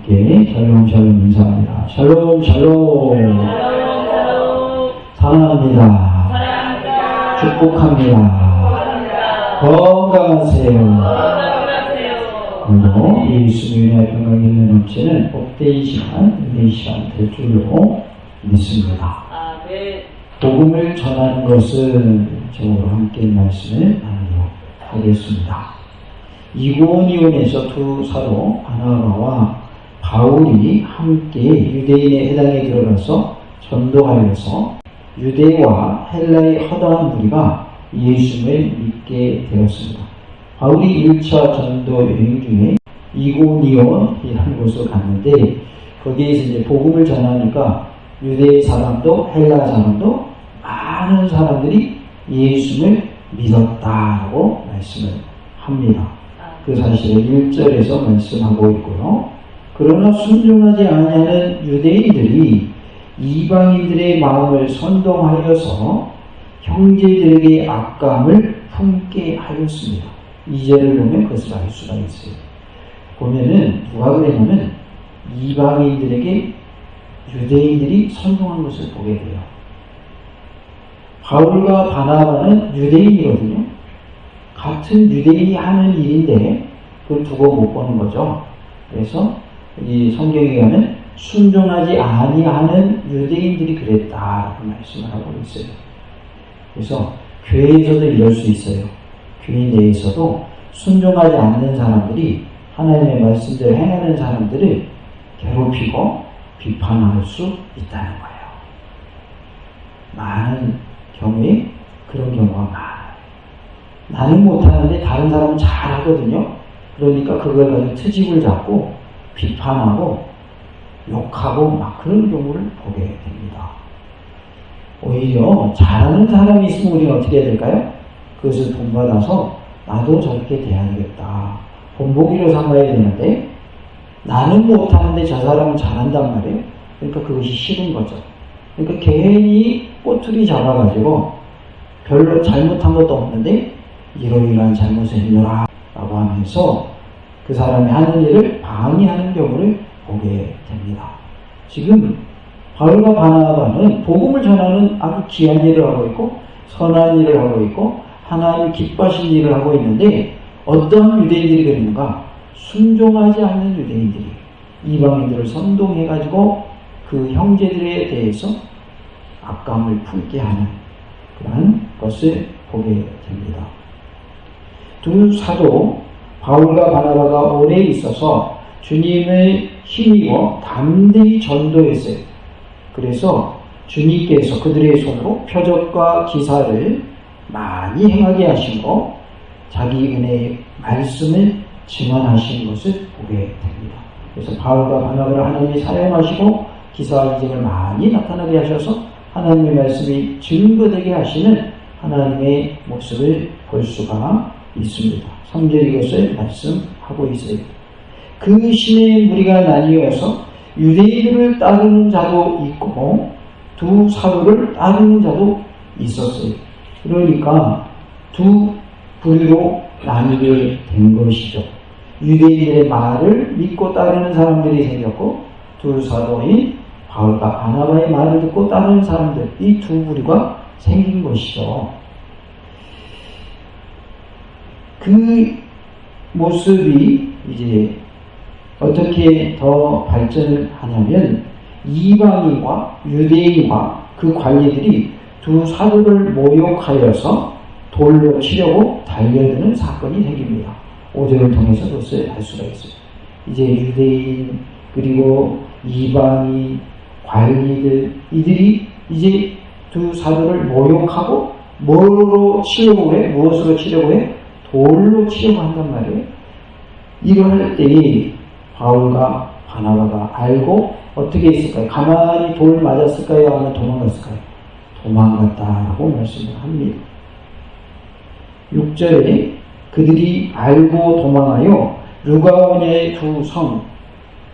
함께 샬롬 샬롬 인사합니다. 샬롬 샬롬. 사랑합니다. 축복합니다. 건강하세요. 오늘 예수님의 평강이 있는 넘치는 복되이 시간, 은혜의 시간 될 줄로 믿습니다. 복음을 전하는 것은 저와 함께 말씀을 나누도록 하겠습니다. 이고니온에서 두 사도 바나바와 바울이 함께 유대인의 회당에 들어가서 전도하여서 유대와 헬라의 허다한 무리가 예수를 믿게 되었습니다. 바울이 1차 전도 여행 중에 이고니온이라는 곳을 갔는데 거기에서 이제 복음을 전하니까 유대 사람도 헬라 사람도 많은 사람들이 예수를 믿었다라고 말씀을 합니다. 그 사실을 1절에서 말씀하고 있고요. 그러나 순종하지 아니하는 유대인들이 이방인들의 마음을 선동하여서 형제들에게 악감을 품게 하였습니다. 2절을 보면 그것을 알 수가 있어요. 보면은 누가 그랬냐면 이방인들에게 유대인들이 선동한 것을 보게 돼요. 바울과 바나바는 유대인이거든요. 같은 유대인이 하는 일인데 그걸 두고 못 보는 거죠. 그래서 이 성경에 가면 순종하지 아니하는 유대인들이 그랬다라고 말씀을 하고 있어요. 그래서 교회에서도 이럴 수 있어요. 교회 내에서도 순종하지 않는 사람들이 하나님의 말씀대로 행하는 사람들을 괴롭히고 비판할 수 있다는 거예요. 많은 경우에 그런 경우가 많아요. 나는 못하는데 다른 사람은 잘하거든요. 그러니까 그걸 가지고 트집을 잡고 비판하고 욕하고 막 그런 경우를 보게 됩니다. 오히려 잘하는 사람이 있으면 우리는 어떻게 해야 될까요? 그것을 본받아서 나도 저렇게 대해야겠다. 본보기로 삼아야 되는데 나는 못하는데 저 사람은 잘한단 말이에요. 그러니까 그것이 싫은 거죠. 그러니까 괜히 꼬투리 잡아가지고 별로 잘못한 것도 없는데 이러이러한 잘못을 했노라 라고 하면서 그 사람이 하는 일을 방해하는 경우를 보게 됩니다. 지금 바울과 바나바는 복음을 전하는 아주 귀한 일을 하고 있고 선한 일을 하고 있고 하나님 기뻐하신 일을 하고 있는데 어떤 유대인들이 그랬는가? 순종하지 않는 유대인들이 이방인들을 선동해가지고 그 형제들에 대해서 악감을 품게 하는 그런 것을 보게 됩니다. 두 사도 바울과 바나바가 오래 있어서 주님을 힘입어 담대히 전도했어요. 그래서 주님께서 그들의 손으로 표적과 기사를 많이 행하게 하시고 자기 은혜의 말씀을 증언하신 것을 보게 됩니다. 그래서 바울과 바나바를 하나님이 사용하시고 기사와 기적을 많이 나타나게 하셔서 하나님의 말씀이 증거되게 하시는 하나님의 모습을 볼 수가 있습니다. 3절 이것을 말씀하고 있어요. 그 신의 무리가 나뉘어서 유대인들을 따르는 자도 있고 두 사도를 따르는 자도 있었어요. 그러니까 두 부류로 나뉘게 된 것이죠. 유대인들의 말을 믿고 따르는 사람들이 생겼고 두 사도인 바울과 바나바의 말을 듣고 따르는 사람들, 이 두 부류가 생긴 것이죠. 그 모습이 이제 어떻게 더 발전을 하냐면 이방인과 유대인과 그 관리들이 두 사도를 모욕하여서 돌로 치려고 달려드는 사건이 생깁니다. 5절을 통해서 그것을 알 수가 있어요. 이제 유대인 그리고 이방인 관리들 이들이 이제 두 사도를 모욕하고 뭐로 치려고 해? 무엇으로 치려고 해? 돌로 치려고 한단 말이에요. 이럴 때에 바울과 바나바가 알고 어떻게 했을까요? 가만히 돌 맞았을까요? 아니면 도망갔을까요? 도망갔다라고 말씀을 합니다. 6절에 그들이 알고 도망하여 르가오냐의 두 성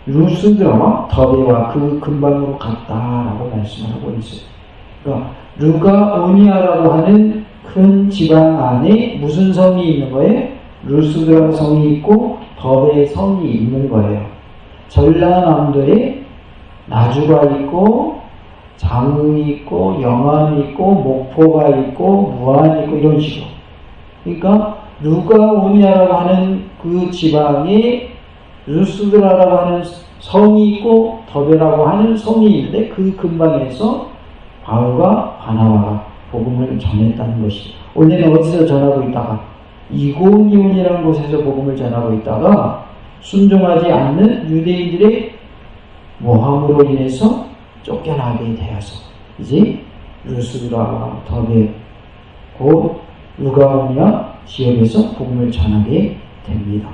루스드라와 더베와 그 근방으로 갔다라고 말씀을 하고 있어요. 그러니까 르가오니아라고 하는 큰 지방 안에 무슨 성이 있는 거예요? 루스드라 성이 있고 더베 성이 있는 거예요. 전라남도에 나주가 있고 장흥이 있고 영암이 있고 목포가 있고 무안이 있고 이런 식으로. 그러니까 루가오니아라고 하는 그 지방에 루스드라라고 하는 성이 있고 더베라고 하는 성이 있는데 그 근방에서 바울과 바나바가 복음을 전했다는 것이죠. 원래는 어디서 전하고 있다가 이고니온이라는 곳에서 복음을 전하고 있다가 순종하지 않는 유대인들의 모함으로 인해서 쫓겨나게 되어서 이제 루스드라, 더베, 곧 루가오니아 지역에서 복음을 전하게 됩니다.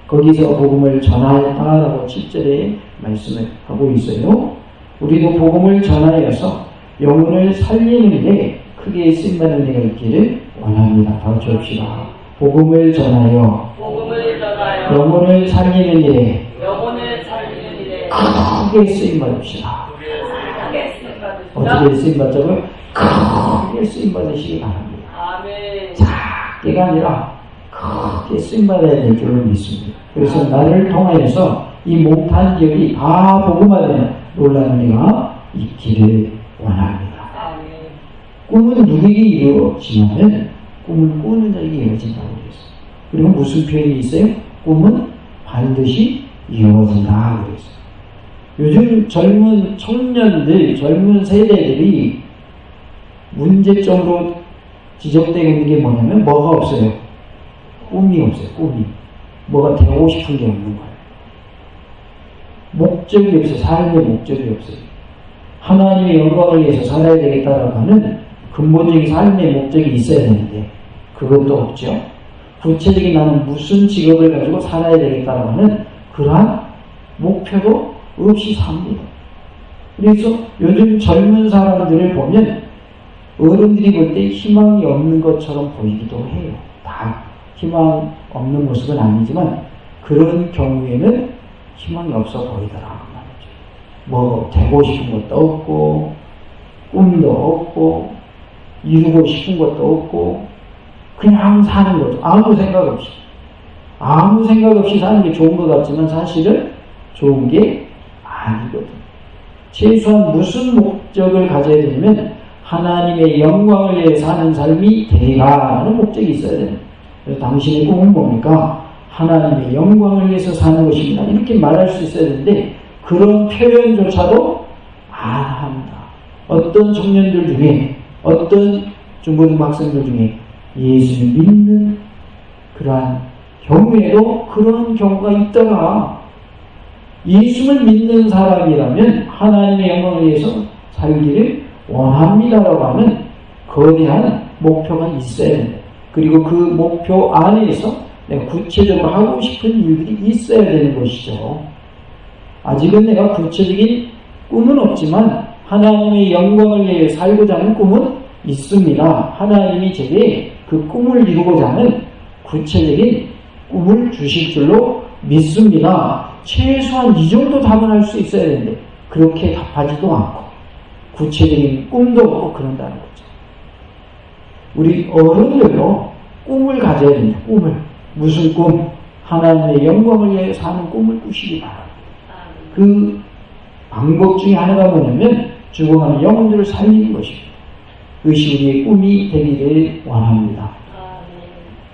거기서 복음을 전하였다라고 7절에 말씀을 하고 있어요. 우리도 복음을 전하여서 영혼을 살리는 일에 크게 쓰임받는 일가 있기를 원합니다. 다 같이 합시다. 복음을 전하여 영혼을 살리는 일에 크게 쓰임받읍시다. 어떻게 쓰임받자고요? 크게 쓰임받으시기 바랍니다. 작게가 아니라 크게 쓰임받아야 될 줄로 믿습니다. 그래서 나를 통하여서 이 목탄 지역이 다 복음화되는 놀라운 일가 있기를 원합니다. 꿈은 누구에게 이루어지냐면 꿈을 꾸는 자에게 이루어진다고 그랬어요. 그리고 무슨 표현이 있어요? 꿈은 반드시 이루어진다 그랬어요. 요즘 젊은 청년들, 젊은 세대들이 문제점으로 지적되고 있는 게 뭐냐면 뭐가 없어요? 꿈이 없어요. 꿈이. 뭐가 되고 싶은 게 없는 거예요. 목적이 없어요. 삶의 목적이 없어요. 하나님의 영광을 위해서 살아야 되겠다라고 하는 근본적인 삶의 목적이 있어야 되는데 그것도 없죠. 구체적인 나는 무슨 직업을 가지고 살아야 되겠다라고 하는 그러한 목표도 없이 삽니다. 그래서 요즘 젊은 사람들을 보면 어른들이 볼 때 희망이 없는 것처럼 보이기도 해요. 다 희망 없는 모습은 아니지만 그런 경우에는 희망이 없어 보이더라 말이죠. 뭐 되고 싶은 것도 없고 꿈도 없고 이루고 싶은 것도 없고 그냥 사는 거죠. 아무 생각 없이 사는 게 좋은 것 같지만 사실은 좋은 게 아니거든. 최소한 무슨 목적을 가져야 되냐면 하나님의 영광을 위해 사는 삶이 되라는 목적이 있어야 돼요. 그래서 당신의 꿈은 뭡니까? 하나님의 영광을 위해서 사는 것입니다. 이렇게 말할 수 있어야 되는데 그런 표현조차도 안 합니다. 어떤 청년들 중에 어떤 중고등부 학생들 중에 예수를 믿는 그러한 경우에도 그런 경우가 있더라. 예수를 믿는 사람이라면 하나님의 영광을 위해서 살기를 원합니다라고 하는 거대한 목표가 있어야 된다. 그리고 그 목표 안에서 내가 구체적으로 하고 싶은 일들이 있어야 되는 것이죠. 아직은 내가 구체적인 꿈은 없지만 하나님의 영광을 위해 살고자 하는 꿈은 있습니다. 하나님이 제게 그 꿈을 이루고자 하는 구체적인 꿈을 주실 줄로 믿습니다. 최소한 이 정도 답은 할 수 있어야 되는데 그렇게 답하지도 않고 구체적인 꿈도 없고 그런다는 거죠. 우리 어른들도 꿈을 가져야 됩니다. 꿈을. 무슨 꿈? 하나님의 영광을 위해 사는 꿈을 꾸시기 바랍니다. 그 방법 중에 하나가 뭐냐면 죽어가는 영혼들을 살리는 것입니다. 그것이 우리의 꿈이 되기를 원합니다.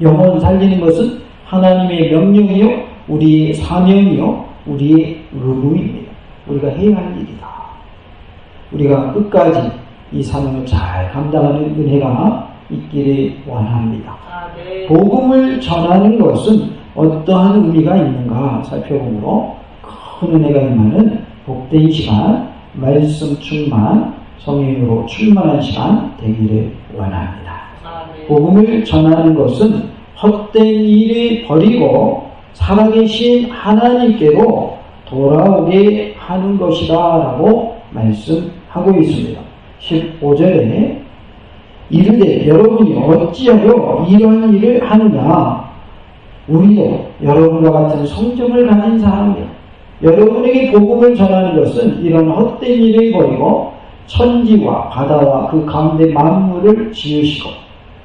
영혼 살리는 것은 하나님의 명령이요, 우리의 사명이요, 우리의 의무입니다. 우리가 해야 할 일이다. 우리가 끝까지 이 사명을 잘 감당하는 은혜가 있기를 원합니다. 복음을 전하는 것은 어떠한 의미가 있는가 살펴보므로 큰 은혜가 임하는 복된 시간, 말씀 충만, 성령으로 충만한 시간 되기를 원합니다. 복음을 전하는 것은 헛된 일을 버리고 살아계신 하나님께로 돌아오게 하는 것이다 라고 말씀하고 있습니다. 15절에 이르되 여러분이 어찌하여 이런 일을 하느냐. 우리도 여러분과 같은 성정을 가진 사람이야. 여러분에게 복음을 전하는 것은 이런 헛된 일을 버리고 천지와 바다와 그 가운데 만물을 지으시고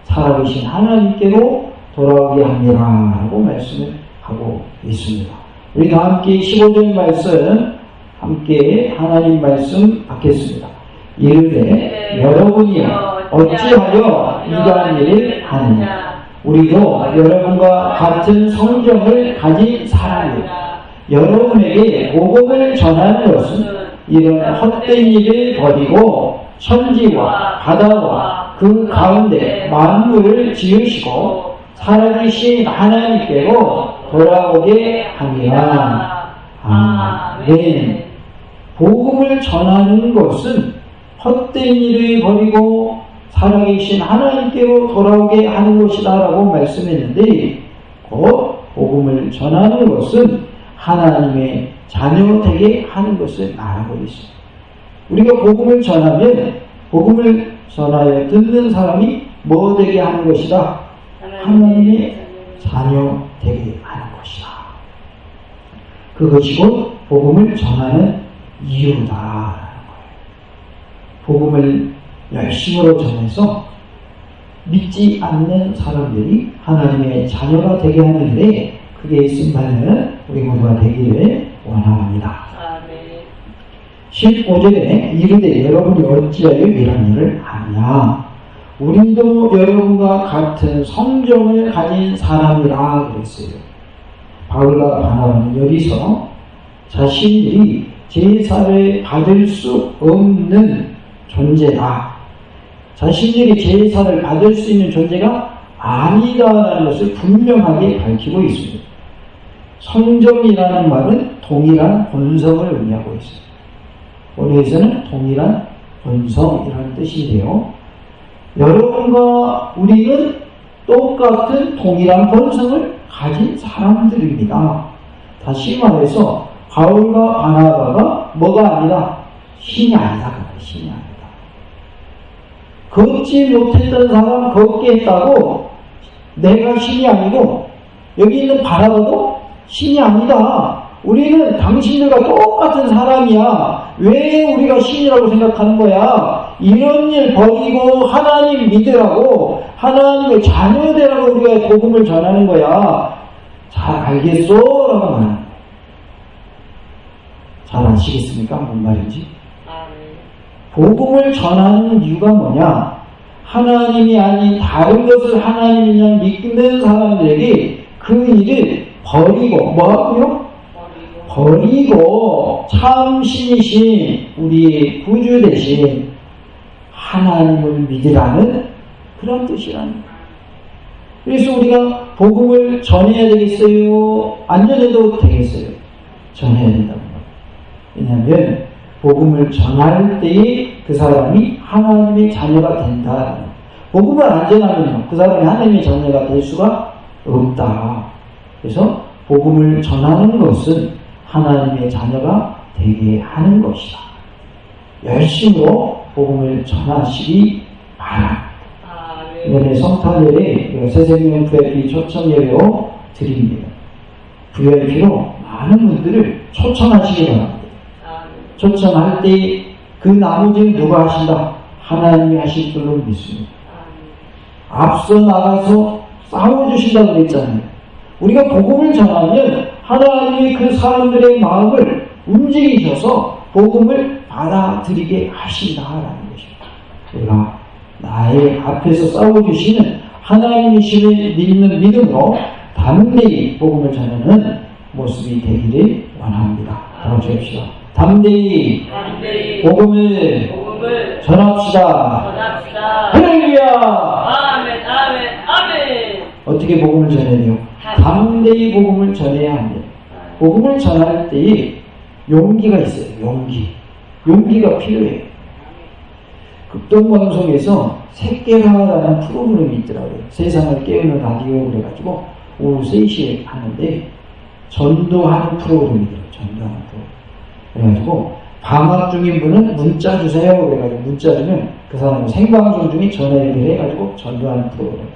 살아계신 하나님께로 돌아오게 합니다 라고 말씀을 하고 있습니다. 우리 다 함께 15절 말씀 함께 하나님 말씀 받겠습니다. 이르되 여러분이여 어찌하여 이러한 일을 하느냐. 우리도 여러분과 같은 성정을 가진 사람이라. 여러분에게 복음을 전하는 것은 이런 헛된 일을 버리고 천지와 바다와 그 가운데 만물을 지으시고 살아계신 하나님께로 돌아오게 함이라. 아멘. 복음을 전하는 것은 헛된 일을 버리고 살아계신 하나님께로 돌아오게 하는 것이다 라고 말씀했는데, 곧 복음을 전하는 것은 하나님의 자녀 되게 하는 것을 말하고 있습니다. 우리가 복음을 전하면 복음을 전하여 듣는 사람이 뭐 되게 하는 것이다? 하나님의 자녀 되게 하는 것이다. 그것이 곧 복음을 전하는 이유다라는 거예요. 복음을 열심으로 전해서 믿지 않는 사람들이 하나님의 자녀가 되게 하는 일에 크게 쓰임받는 우리 모두가 되기를 원합니다. 15절에 이르되 여러분이 어찌하여 이런 일을 하느냐. 우리도 여러분과 같은 성정을 가진 사람이라 그랬어요. 바울과 바나바는 여기서 자신들이 제사를 받을 수 없는 존재다, 자신들이 제사를 받을 수 있는 존재가 아니다라는 것을 분명하게 밝히고 있습니다. 성정이라는 말은 동일한 본성을 의미하고 있습니다. 원어에서는 동일한 본성이라는 뜻인데요, 여러분과 우리는 똑같은 동일한 본성을 가진 사람들입니다. 다시 말해서 바울과 바나바가 뭐가 아니라 신이 아니다. 신이 아니다. 걷지 못했던 사람 걷게 했다고 내가 신이 아니고 여기 있는 바나바도 신이 아니다. 우리는 당신들과 똑같은 사람이야. 왜 우리가 신이라고 생각하는 거야? 이런 일 버리고 하나님 믿으라고, 하나님의 자녀 되라고 우리가 복음을 전하는 거야. 잘 알겠어? 라고 말하는 거야. 잘 아시겠습니까? 뭔 말인지? 복음을 전하는 이유가 뭐냐? 하나님이 아닌 다른 것을 하나님이냐 믿는 사람들에게 그 일을 버리고, 뭐하고요? 버리고 참 신이신 우리의 구주 대신 하나님을 믿으라는 그런 뜻이라는 거예요. 그래서 우리가 복음을 전해야 되겠어요? 안 전해도 되겠어요? 전해야 된다는 거예요. 왜냐하면 복음을 전할 때에 그 사람이 하나님의 자녀가 된다. 복음을 안 전하면 그 사람이 하나님의 자녀가 될 수가 없다. 그래서 복음을 전하는 것은 하나님의 자녀가 되게 하는 것이다. 열심으로 복음을 전하시기 바랍니다. 이번에 성탄절에 새생명 VIP 초청 예배로 드립니다. VIP로 많은 분들을 초청하시기 바랍니다. 초청할 때 그 나머지는 누가 하신다? 하나님이 하실 줄로 믿습니다. 앞서 나가서 싸워주신다고 그랬잖아요. 우리가 복음을 전하면 하나님이 그 사람들의 마음을 움직이셔서 복음을 받아들이게 하신다라는 것입니다. 우리가 나의 앞에서 싸워주시는 하나님이심을 믿는 믿음으로 담대히 복음을 전하는 모습이 되기를 원합니다. 도와주십시오. 담대히 복음을 전합시다. 할렐루야. 아멘, 아멘, 아멘. 어떻게 복음을 전해야 돼요? 담대히 복음을 전해야 합니다. 복음을 전할 때에 용기가 있어요. 용기가 필요해요. 극동방송에서 새깨라라는 프로그램이 있더라고요. 세상을 깨우는 라디오 그래가지고 오후 3시에 하는데 전도하는 프로그램이더라고요. 전도하는 프로그램. 그래가지고 방학 중인 분은 문자 주세요. 그래가지고 문자 주면 그 사람은 생방송 중에 전화 연결해가지고 전도하는 프로그램.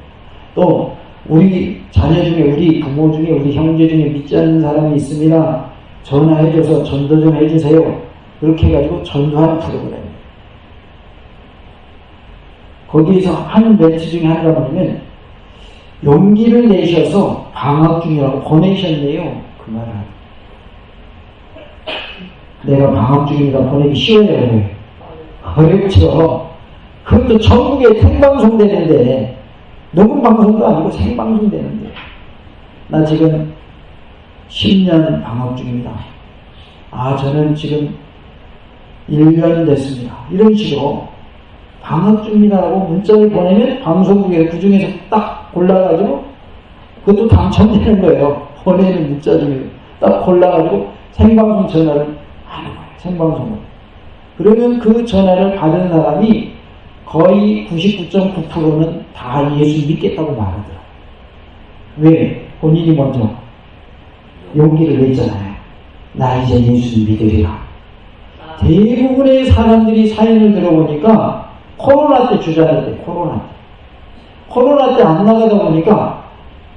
또 우리 자녀 중에, 우리 부모 중에, 우리 형제 중에 믿지 않는 사람이 있습니다. 전화해줘서 전도 좀 해주세요. 그렇게 해가지고 전도하는 프로그램. 거기에서 하는 멘트 중에 하나가 뭐냐면 용기를 내셔서 방학 중이라고 보내셨네요. 그 말을. 내가 방학 중이니까 보내기 쉬워요. 어렵죠. 그것도 전국에 생방송 되는데, 녹음 방송도 아니고 생방송 되는데, 나 지금 10년 방학 중입니다. 저는 지금 1년 됐습니다. 이런 식으로 방학 중입니다라고 문자를 보내면 방송국에 그 중에서 딱 골라가지고 그것도 당첨되는 거예요. 보내는 문자 중에 딱 골라가지고 생방송 전화를 하는 거예요. 생방송으로. 그러면 그 전화를 받은 사람이 거의 99.9%는 다 예수 믿겠다고 말하더라고요. 왜? 본인이 먼저 용기를 냈잖아요. 나 이제 예수 믿으리라. 대부분의 사람들이 사연을 들어보니까 코로나 때 주저앉았대. 코로나 때 안 나가다 보니까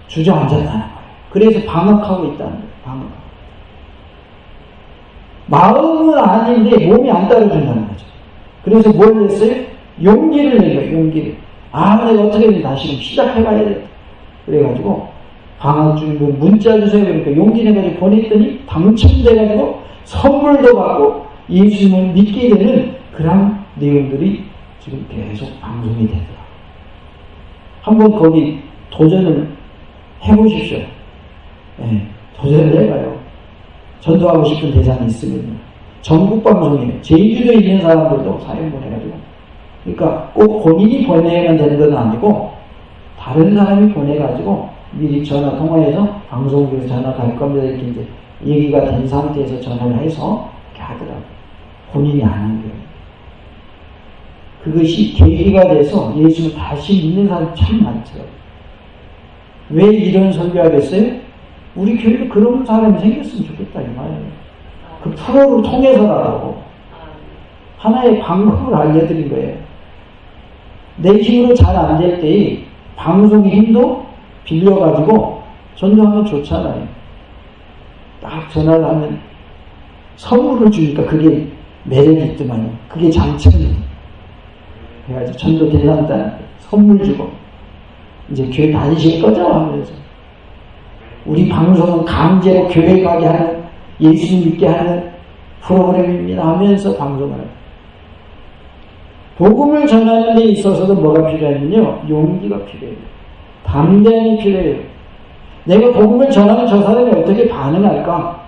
주저앉았다는 거예요. 그래서 방학하고 있다는 거예요. 방학. 마음은 아닌데 몸이 안 따라준다는 거죠. 그래서 뭘 했어요? 용기를 낸 거예요. 용기를. 내가 어떻게든 다시 시작해봐야 돼. 그래가지고 방학 중에 문자 주세요. 그러니까 용기 내가지고 보냈더니 당첨돼가지고 선물도 받고 예수님을 믿게 되는 그런 내용들이 지금 계속 방송이 되더라고요. 한번 거기 도전을 해보십시오. 네, 도전을 해봐요. 전도하고 싶은 대상이 있으면요. 전국 방송이에요. 제주도에 있는 사람들도 사연 보내가지고. 그러니까 꼭 본인이 보내면 되는 건 아니고 다른 사람이 보내가지고 미리 전화 통화해서 방송국에서 전화 갈 겁니다. 이렇게 이제 얘기가 된 상태에서 전화를 해서 이렇게 하더라고요. 본인이 안 한 거예요. 그것이 계기가 돼서 예수를 다시 믿는 사람이 참 많더라고요. 왜 이런 설교하겠어요? 우리 교회도 그런 사람이 생겼으면 좋겠다 이 말이에요. 그 프로를 통해서라도 하나의 방법을 알려드린 거예요. 내 힘으로 잘 안 될 때 방송의 힘도 빌려가지고 전도하면 좋잖아요. 딱 전화를 하면 선물을 주니까 그게 매력이 있더만요. 그게 장점이에요. 그래가지고 전도 대상단 선물 주고 이제 교회 다니실 거죠? 하면서 우리 방송은 강제로 교회 가게 하는 예수님 믿게 하는 프로그램입니다 하면서 방송을 해요. 복음을 전하는 데 있어서도 뭐가 필요하면요, 용기가 필요해요. 담대함이 필요해요. 내가 복음을 전하면 저 사람이 어떻게 반응할까?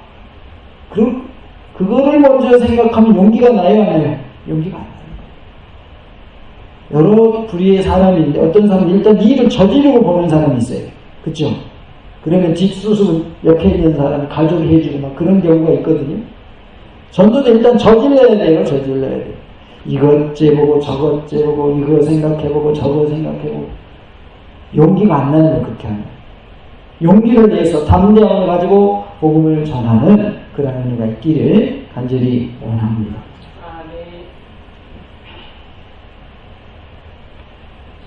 그거를 먼저 생각하면 용기가 나요, 안 나요? 용기가 안 나요. 여러 부류의 사람인데 어떤 사람은 일단 일을 저지르고 보는 사람이 있어요. 그렇죠? 그러면 뒷수습은 옆에 있는 사람이 가족이 해주고 막 그런 경우가 있거든요. 전도도 일단 저질러야 돼요. 저질러야 돼요. 이것 째보고 저것 째보고 이거 생각해보고 저거 생각해보고 용기가 안 나는 거예요. 그렇게 하면. 용기를 내서 담대함을 가지고 복음을 전하는 그런 은혜가 있기를 간절히 원합니다.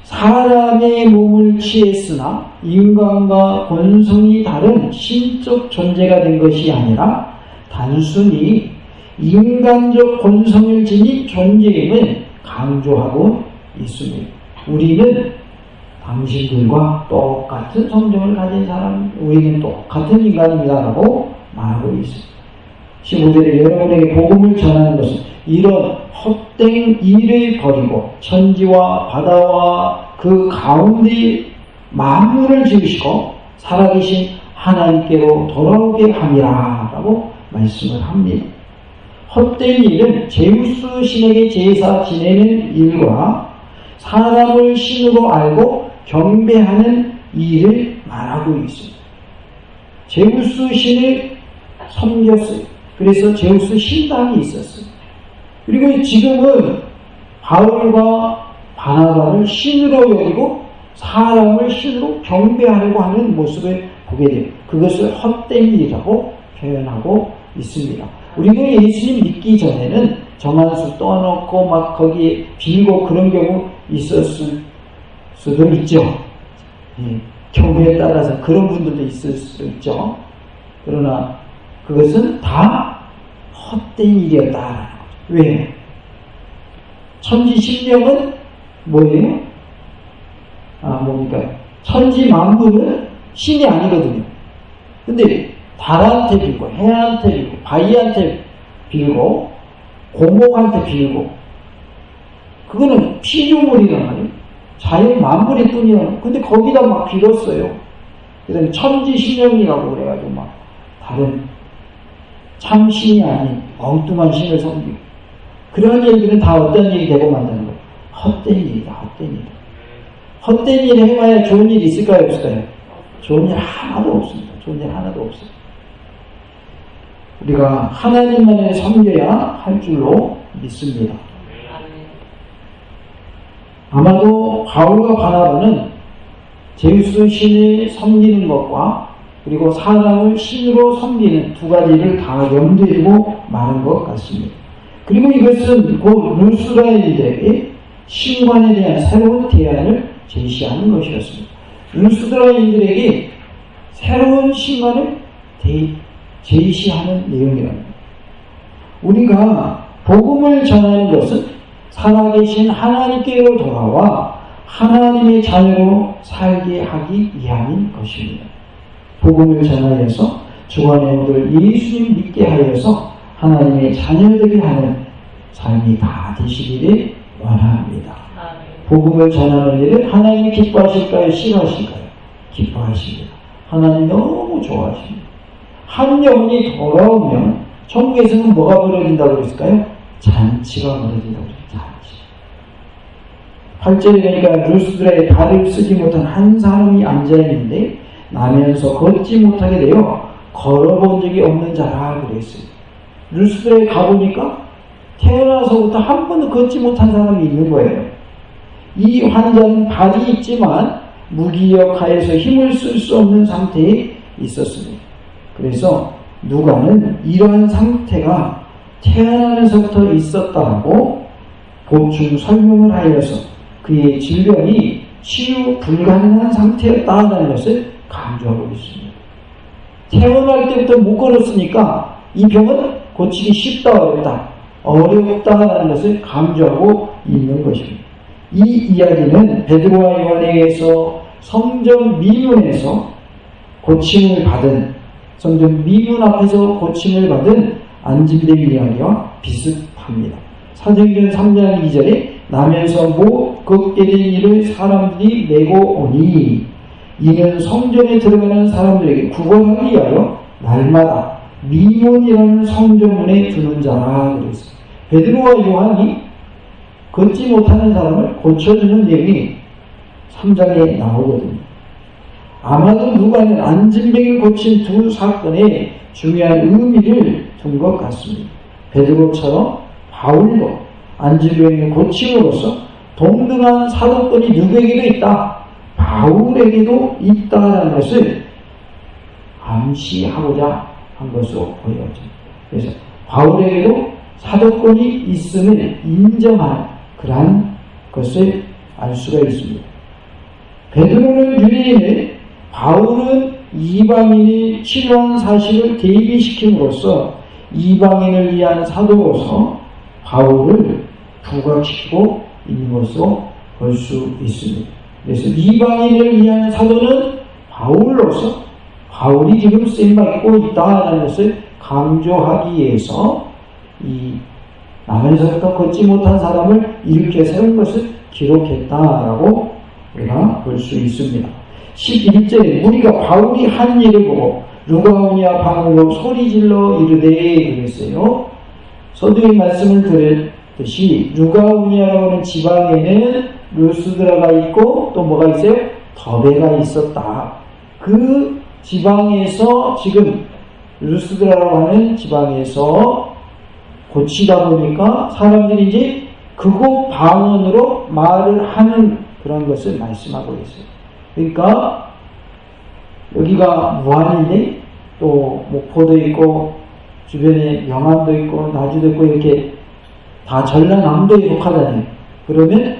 사람의 몸을 취했으나 인간과 본성이 다른 신적 존재가 된 것이 아니라 단순히 인간적 본성을 지닌 존재임을 강조하고 있습니다. 우리는 당신들과 똑같은 성정을 가진 사람, 우리는 똑같은 인간입니다라고 말하고 있습니다. 15절에 여러분에게 복음을 전하는 것은 이런 헛된 일을 버리고 천지와 바다와 그 가운데 만물을 지으시고 살아계신 하나님께로 돌아오게 함이라 라고 말씀을 합니다. 헛된 일은 제우스 신에게 제사 지내는 일과 사람을 신으로 알고 경배하는 일을 말하고 있습니다. 제우스 신을 섬겼어요. 그래서 제우스 신당이 있었어요. 그리고 지금은 바울과 바나바를 신으로 여기고 사람을 신으로 경배하려고 하는 모습을 보게 돼요. 그것을 헛된 일이라고 표현하고 있습니다. 우리는 예수님 믿기 전에는 정한수 떠놓고 막 거기에 빌고 그런 경우 있었을 수도 있죠. 예, 경우에 따라서 그런 분들도 있을 수 있죠. 그러나 그것은 다 헛된 일이었다라는 거죠. 왜? 천지 신명은 뭐예요? 뭡니까? 천지 만물은 신이 아니거든요. 근데 달한테 빌고 해한테 빌고 바위한테 빌고 빌고 고목한테 빌고 그거는 피조물이란 말이에요. 자연 만물일 뿐이야. 근데 거기다 막 빌었어요. 그다음에 천지신령이라고 그래가지고 막 다른 참신이 아닌 엉뚱한 신을 섬기고 그런 얘기는 다 어떤 일이 되고 만드는 거예요. 헛된 일이다. 헛된 일. 헛된 일 해봐야 좋은 일 있을까요? 없을까요? 좋은 일 하나도 없습니다. 좋은 일 하나도 없어요. 우리가 하나님만을 섬겨야 할 줄로 믿습니다. 아마도 바울과 바나바는 제우스 신을 섬기는 것과 그리고 사람을 신으로 섬기는 두 가지를 다 염두에 두고 말한 것 같습니다. 그리고 이것은 곧 루스드라인들에게 신관에 대한 새로운 대안을 제시하는 것이었습니다. 루스드라인들에게 새로운 신관을 제시하는 내용이랍니다. 우리가 복음을 전하는 것은 살아계신 하나님께로 돌아와 하나님의 자녀로 살게 하기 위함인 것입니다. 복음을 전하여서 주 안에 모두 예수님 믿게 하여서 하나님의 자녀들이 하는 삶이 다 되시기를 원합니다. 복음을 전하는 일을 하나님이 기뻐하실까요? 싫어하실까요? 기뻐하십니다. 하나님 너무 좋아하십니다. 한 영혼이 돌아오면 천국에서는 뭐가 벌어진다고 그랬을까요? 잔치가 벌어진다고 그랬어요. 잔치. 8절에 보니까 루스드라의 발을 쓰지 못한 한 사람이 앉아있는데 나면서 걷지 못하게 되어 걸어본 적이 없는 자라 그랬어요. 루스드라에 가보니까 태어나서부터 한 번도 걷지 못한 사람이 있는 거예요. 이 환자는 발이 있지만 무기력하여서 힘을 쓸 수 없는 상태에 있었습니다. 그래서 누가는 이러한 상태가 태어나면서부터 있었다고 보충 설명을 하여서 그의 질병이 치유 불가능한 상태였다는 것을 강조하고 있습니다. 태어날 때부터 못 걸었으니까 이 병은 고치기 쉽다 어렵다는 것을 강조하고 있는 것입니다. 이 이야기는 베드로와 요한에 의해서 성전 미문에서 고침을 받은 성전 미문 앞에서 고침을 받은 안진뱅이 이야기와 비슷합니다. 사도행전 3장 2절에 나면서 못 걷게 된 이를 사람들이 메고 오니 이는 성전에 들어가는 사람들에게 구걸하기 위하여 날마다 미문이라는 성전문에 두는 자라 그랬어요. 베드로와 요한이 걷지 못하는 사람을 고쳐주는 내용이 3장에 나오거든요. 아마도 누가는 안진뱅이를 고친 두 사건에 중요한 의미를 둔 것 같습니다. 베드로처럼 바울도 안진뱅이를 고침으로써 동등한 사도권이 누구에게도 있다. 바울에게도 있다는 것을 암시하고자 한 것으로 보여집니다. 그래서 바울에게도 사도권이 있음을 인정한 그러한 것을 알 수가 있습니다. 베드로는 유대인을 바울은 이방인이 치료한 사실을 대비시킴으로써 이방인을 위한 사도로서 바울을 부각시키고 있는 것으로 볼 수 있습니다. 그래서 이방인을 위한 사도는 바울로서 바울이 지금 쓰임받고 있다는 것을 강조하기 위해서 이 나면서부터 걷지 못한 사람을 일으켜 세운 것을 기록했다라고 우리가 볼 수 있습니다. 11절에 우리가 바울이 한 일을 보고 루가오니아 방울로 소리질러 이르되 그랬어요. 서두에 말씀을 드렸듯이 루가오니아라고 하는 지방에는 루스드라가 있고 또 뭐가 있어요? 더베가 있었다. 그 지방에서 지금 루스드라라고 하는 지방에서 고치다 보니까 사람들이 이제 그곳 방언으로 말을 하는 그런 것을 말씀하고 있어요. 그러니까 여기가 무안인데 또 목포도 있고 주변에 영암도 있고 나주도 있고 이렇게 다 전라남도에 속하잖아요. 그러면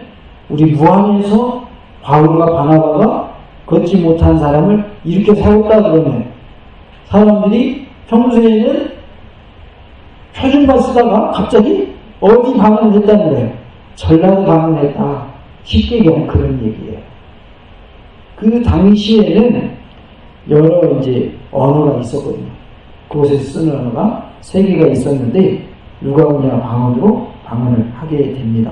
우리 무안에서 바울과 바나바가 걷지 못한 사람을 이렇게 세웠다 그러면 사람들이 평소에는 표준말 쓰다가 갑자기 어디 방언을 했다는 거예요. 전라도 방언을 했다. 쉽게 얘기하면 그런 얘기예요. 그 당시에는 여러 이제 언어가 있었거든요. 그곳에서 쓰는 언어가 3개가 있었는데 루가오냐 방언으로 방언을 하게 됩니다.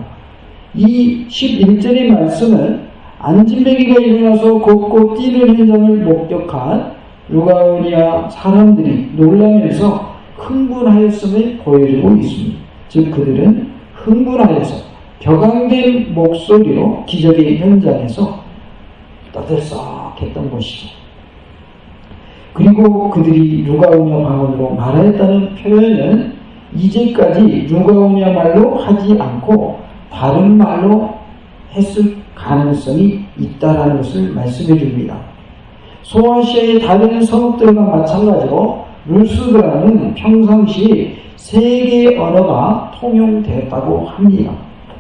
이 11절의 말씀은 안진뱅이가 일어나서 걷고 뛰는 현장을 목격한 루가오냐 사람들이 놀라면서 흥분하였음을 보여주고 있습니다. 즉 그들은 흥분하여서 격앙된 목소리로 기적의 현장에서 떠들썩했던 것이죠. 그리고 그들이 루가오냐 방언으로 말하였다는 표현은 이제까지 루가오냐 말로 하지 않고 다른 말로 했을 가능성이 있다는 것을 말씀해 줍니다. 소아시아의 다른 성읍들과 마찬가지로 루스드라는 평상시 세 개의 언어가 통용되었다고 합니다.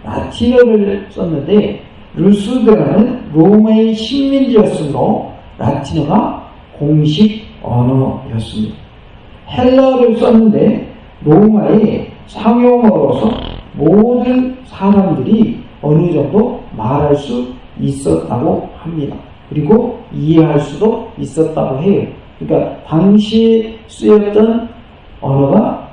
라틴어를 썼는데 루스드라는 로마의 식민지였으므로 라틴어가 공식 언어였습니다. 헬라어를 썼는데 로마의 상용어로서 모든 사람들이 어느 정도 말할 수 있었다고 합니다. 그리고 이해할 수도 있었다고 해요. 그러니까 당시에 쓰였던 언어가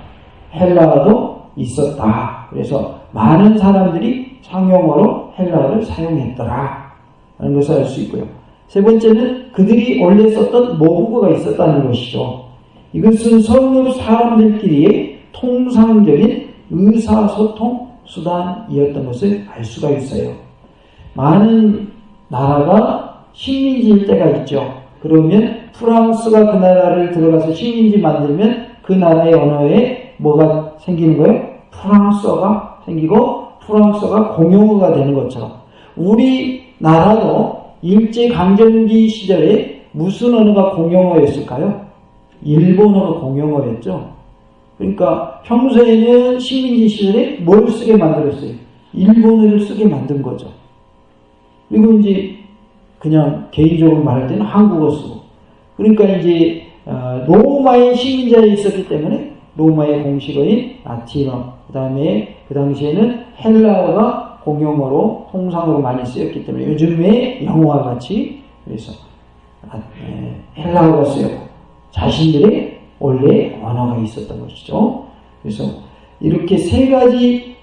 헬라어도 있었다. 그래서 많은 사람들이 상용어로 헬라어를 사용했더라 라는 것을 알 수 있고요. 세 번째는 그들이 원래 썼던 모국어가 있었다는 것이죠. 이것은 성읍 사람들끼리의 통상적인 의사소통 수단이었던 것을 알 수가 있어요. 많은 나라가 식민지일 때가 있죠. 그러면 프랑스가 그 나라를 들어가서 식민지 만들면 그 나라의 언어에 뭐가 생기는 거예요? 프랑스어가 생기고 프랑스어가 공용어가 되는 것처럼 우리나라도 일제강점기 시절에 무슨 언어가 공용어였을까요? 일본어가 공용어였죠. 그러니까 평소에는 식민지 시절에 뭘 쓰게 만들었어요? 일본어를 쓰게 만든 거죠. 그리고 이제 그냥 개인적으로 말할 때는 한국어 쓰고. 그러니까 이제 로마의 식민지에 있었기 때문에 로마의 공식어인 라틴어, 그 다음에 그 당시에는 헬라어가 공용어로 통상으로 많이 쓰였기 때문에 요즘에 영어와 같이 그래서 헬라어가 쓰였고 자신들의 원래 언어가 있었던 것이죠. 그래서 이렇게 세 가지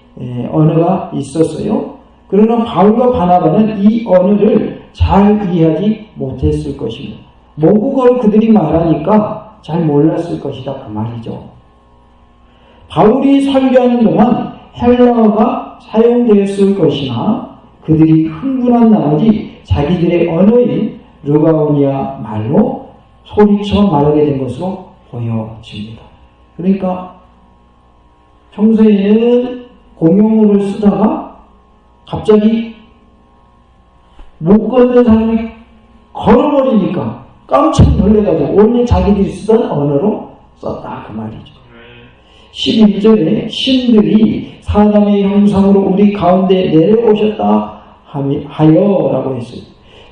언어가 있었어요. 그러나 바울과 바나바는 이 언어를 잘 이해하지 못했을 것입니다. 모국어를 그들이 말하니까 잘 몰랐을 것이다 그 말이죠. 바울이 설교하는 동안 헬라어가 사용되었을 것이나 그들이 흥분한 나머지 자기들의 언어인 루가오니아 말로 소리쳐 말하게 된 것으로 보여집니다. 그러니까 평소에는 공용어를 쓰다가 갑자기 못 걷는 사람이 걸어버리니까 깜짝 놀래가지고 원래 자기들이 쓰던 언어로 썼다 그 말이죠. 11절에 신들이 사람의 형상으로 우리 가운데 내려오셨다 하여라고 했어요.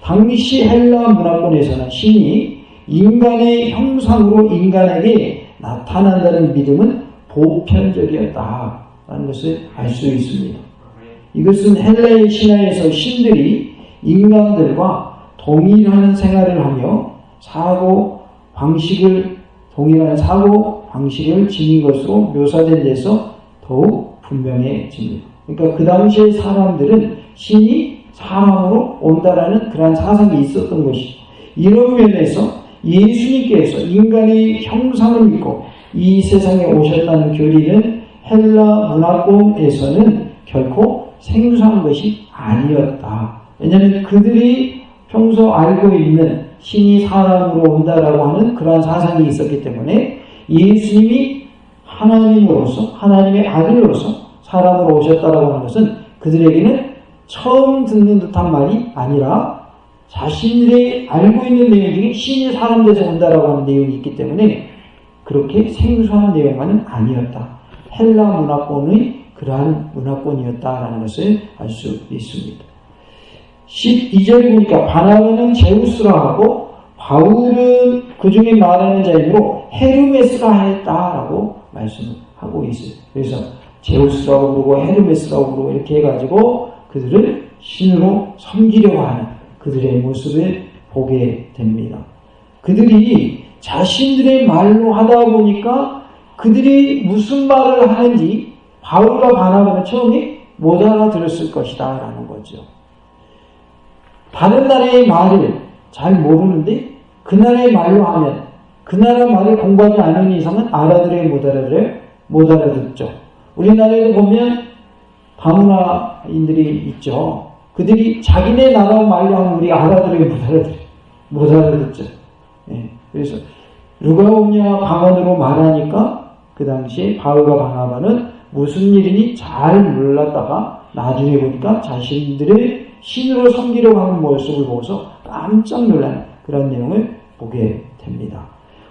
당시 헬라 문화권에서는 신이 인간의 형상으로 인간에게 나타난다는 믿음은 보편적이었다라는 것을 알 수 있습니다. 이것은 헬라의 신화에서 신들이 인간들과 동일한 생활을 하며 동일한 사고 방식을 지닌 것으로 묘사된 데서 더욱 분명해집니다. 그러니까 그 당시의 사람들은 신이 사람으로 온다라는 그러한 사상이 있었던 것이죠. 이런 면에서 예수님께서 인간의 형상을 입고 이 세상에 오셨다는 교리는 헬라 문화권에서는 결코 생소한 것이 아니었다. 왜냐하면 그들이 평소 알고 있는 신이 사람으로 온다라고 하는 그러한 사상이 있었기 때문에 예수님이 하나님으로서 하나님의 아들로서 사람으로 오셨다라고 하는 것은 그들에게는 처음 듣는 듯한 말이 아니라 자신들이 알고 있는 내용 중에 신이 사람 돼서 온다라고 하는 내용이 있기 때문에 그렇게 생소한 내용만은 아니었다. 헬라 문화권의 그러한 문화권이었다라는 것을 알 수 있습니다. 12절에 보니까 바나바는 제우스라 하고 바울은 그 중에 말하는 자이므로 헤르메스라 했다라고 말씀하고 있어요. 그래서 제우스라고 부르고 헤르메스라고 부르고 이렇게 해가지고 그들을 신으로 섬기려고 하는 그들의 모습을 보게 됩니다. 그들이 자신들의 말로 하다 보니까 그들이 무슨 말을 하는지 바울과 바나바는 처음에 못 알아들었을 것이다 라는 거죠. 다른 나라의 말을 잘 모르는데 그 나라의 말로 하면 그 나라 말을 공부하지 않은 이상은 알아들어요, 못 알아들어요? 못 알아듣죠. 우리나라에도 보면 다문화인들이 있죠. 그들이 자기네 나라 말로 하면 우리가 알아들어요, 못 알아들어요? 못 알아듣죠. 예, 그래서 누가 오냐 방언으로 말하니까 그 당시에 바울과 바나바는 무슨 일이니 잘 몰랐다가 나중에 보니까 자신들을 신으로 섬기려고 하는 모습을 보고서 깜짝 놀란 그런 내용을 보게 됩니다.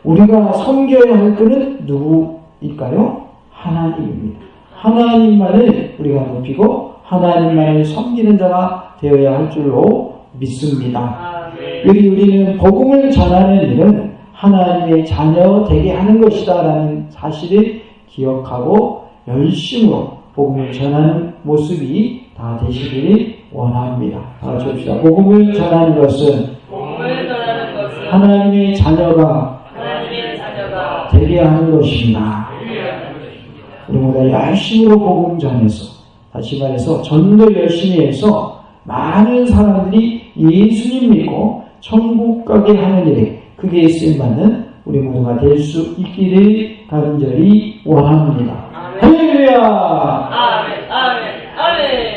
우리가 섬겨야 할 분은 누구일까요? 하나님입니다. 하나님만을 우리가 높이고 하나님만을 섬기는 자가 되어야 할 줄로 믿습니다. 여기 우리는 복음을 전하는 일은 하나님의 자녀 되게 하는 것이다 라는 사실을 기억하고 열심으로 복음을 전하는 모습이 다 되시기를 원합니다. 다 같이 봅시다. 복음을 전하는 것은 하나님의 자녀가 되게 하는 것입니다. 우리 모두 열심으로 복음 전해서, 다시 말해서 전도 열심히 해서 많은 사람들이 예수님 믿고 천국 가게 하는 일에 그게 쓰임받는 우리 모두가 될 수 있기를 간절히 원합니다. 할렐루야! 아멘, 아멘, 아멘.